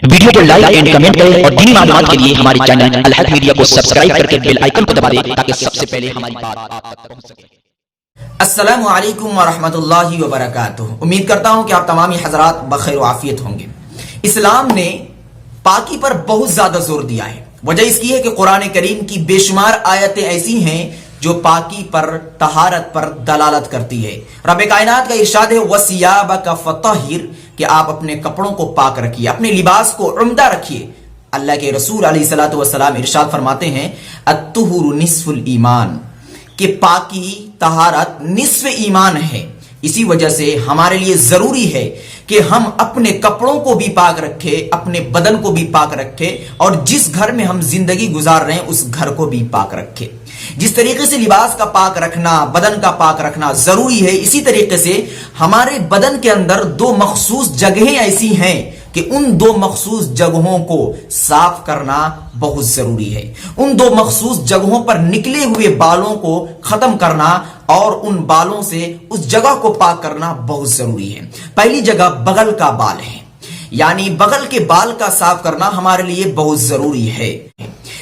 Video को like and comment करें और दीनी मालूमात के लिए हमारे चैनल अल-हक मीडिया को सब्सक्राइब करके बेल आइकन को दबा दें ताकि सबसे पहले हमारी बात आप तक पहुंच सके। अस्सलामु अलैकुम व रहमतुल्लाहि व बरकातुहू। उम्मीद करता हूं कि आप तमाम हजरात बखैर व आफियत होंगे। इस्लाम ने पाकी पर बहुत ज्यादा जोर दिया है। वजह इसकी है कि कुरान करीम की बेशुमार आयतें ऐसी हैं जो पाकी पर, तहारत पर दलालत करती है। रब कायनात का इरशाद है वसियाबका फतहिर, कि आप अपने कपड़ों को पाक रखिए, अपने लिबास को उम्दा रखिए। अल्लाह के रसूल अलैहिस्सलातु वस्सलाम इरशाद फरमाते हैं अत्तुहुरु निस्फुल ईमान, कि पाकी तहारत निस्फ ईमान है। इसी वजह से हमारे लिए जरूरी है कि हम अपने कपड़ों को भी पाक रखें, अपने बदन को भी पाक रखें, और जिस घर में हम जिंदगी गुजार रहे हैं उस घर को भी पाक रखें। जिस तरीके से लिबास का पाक रखना, बदन का पाक रखना जरूरी है, इसी तरीके से हमारे बदन के अंदर दो मखसूस जगहें ऐसी हैं कि उन दो मखसूस जगहों को साफ करना बहुत जरूरी है। उन दो मखसूस जगहों पर निकले हुए बालों को खत्म करना और उन बालों से उस जगह को पाक करना बहुत जरूरी है। पहली जगह बगल का बाल है, यानी बगल के बाल का साफ करना हमारे लिए बहुत जरूरी है।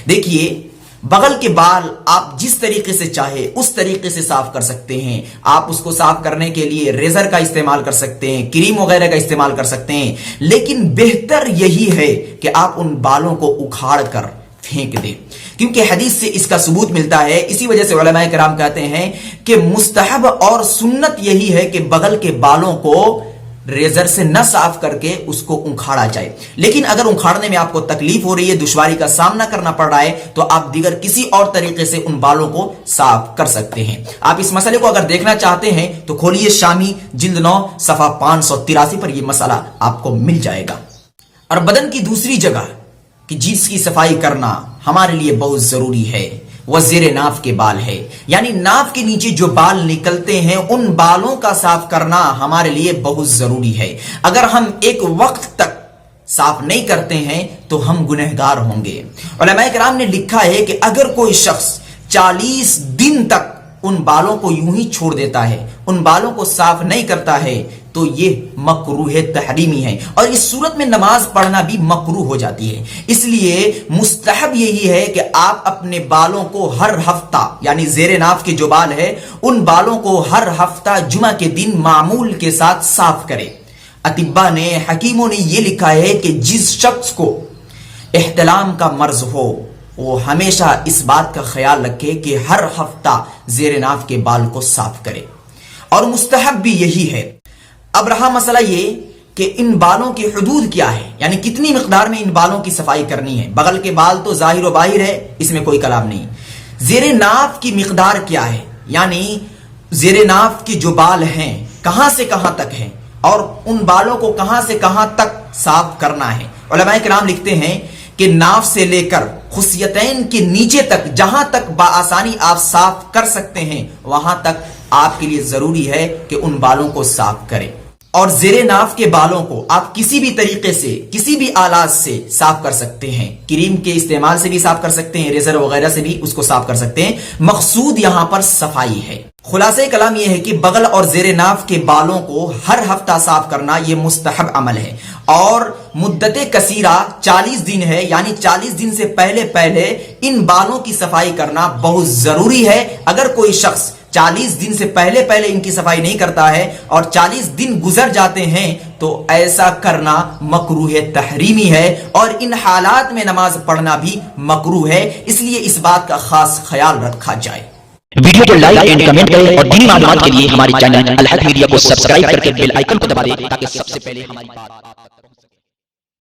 देखिए, बगल के बाल आप जिस तरीके से चाहे उस तरीके से साफ कर सकते हैं। आप उसको साफ करने के लिए रेजर का इस्तेमाल कर सकते हैं, क्रीम वगैरह का इस्तेमाल कर सकते हैं, लेकिन बेहतर यही है कि आप उन बालों को उखाड़ कर फेंक दें, क्योंकि हदीस से इसका सबूत मिलता है। इसी वजह से उलमाए किराम कहते हैं कि मुस्तहब और सुन्नत यही है कि बगल के बालों को रेजर से न साफ करके उसको उखाड़ा जाए। लेकिन अगर उखाड़ने में आपको तकलीफ हो रही है, दुश्वारी का सामना करना पड़ रहा है, तो आप दीगर किसी और तरीके से उन बालों को साफ कर सकते हैं। आप इस मसले को अगर देखना चाहते हैं तो खोलिए शामी जिल्द 9 सफा 583 पर यह मसला आपको मिल जाएगा। और बदन की दूसरी जगह कि जिसकी सफाई करना हमारे लिए बहुत जरूरी है, वह ज़ेरे नाफ के बाल है, यानी नाफ के नीचे जो बाल निकलते हैं उन बालों का साफ करना हमारे लिए बहुत जरूरी है। अगर हम एक वक्त तक साफ नहीं करते हैं तो हम गुनहगार होंगे। उलमाए किराम ने लिखा है कि अगर कोई शख्स 40 दिन तक उन बालों को यूं ही छोड़ देता है, उन बालों को साफ नहीं करता है, तो ये मकरूह तहरीमी है, और इस सूरत में नमाज पढ़ना भी मकरूह हो जाती है। इसलिए मुस्तहब यही है कि आप अपने बालों को हर हफ्ता, यानी ज़ेरे नाफ के जो बाल है उन बालों को हर हफ्ता जुमा के दिन मामूल के साथ साफ करें। अतिब्बा ने, हकीमों ने यह लिखा है कि जिस शख्स को इह्तिलाम का मर्ज हो वो हमेशा इस बात का ख्याल रखे कि हर हफ्ता ज़ेरे नाफ के बाल को साफ करे, और मुस्तहब भी यही है। अब रहा मसला ये कि इन बालों की हुदूद क्या है, यानी कितनी मिकदार में इन बालों की सफाई करनी है। बगल के बाल तो जाहिर व बाहिर है, इसमें कोई कलाम नहीं। ज़ेरे नाफ की मिकदार क्या है, यानी ज़ेरे नाफ के जो बाल हैं कहां से कहां तक हैं और उन बालों को कहां से कहां तक साफ करना है। उलमाए किराम लिखते हैं कि नाफ से लेकर खुसियतैन के नीचे तक, जहां तक बाआसानी आप साफ कर सकते हैं, वहां तक आपके लिए जरूरी है कि उन बालों को साफ करें। और ज़ेरे नाफ के बालों को आप किसी भी तरीके से, किसी भी आलात से साफ कर सकते हैं। क्रीम के इस्तेमाल से भी साफ कर सकते हैं, रेजर वगैरह से भी उसको साफ कर सकते हैं। मकसूद यहां पर सफाई है। खुलासे कलाम यह है कि बगल और ज़ेरे नाफ के बालों को हर हफ्ता साफ करना यह मुस्तहब अमल है, और मुद्दते कसीरा 40 दिन है, यानी 40 दिन से पहले पहले इन बालों की सफाई करना बहुत जरूरी है। अगर कोई शख्स 40 दिन से पहले पहले इनकी सफाई नहीं करता है और 40 दिन गुजर जाते हैं तो ऐसा करना मकरूह तहरीमी है, और इन हालात में नमाज पढ़ना भी मकरूह है। इसलिए इस बात का खास ख्याल रखा जाए। वीडियो को लाइक एंड कमेंट करें और दीनी मालूमात के लिए हमारे चैनल अल-हक मीडिया को सब्सक्राइब करके बेल आइकन को दबा दें ताकि सबसे पहले हमारी बात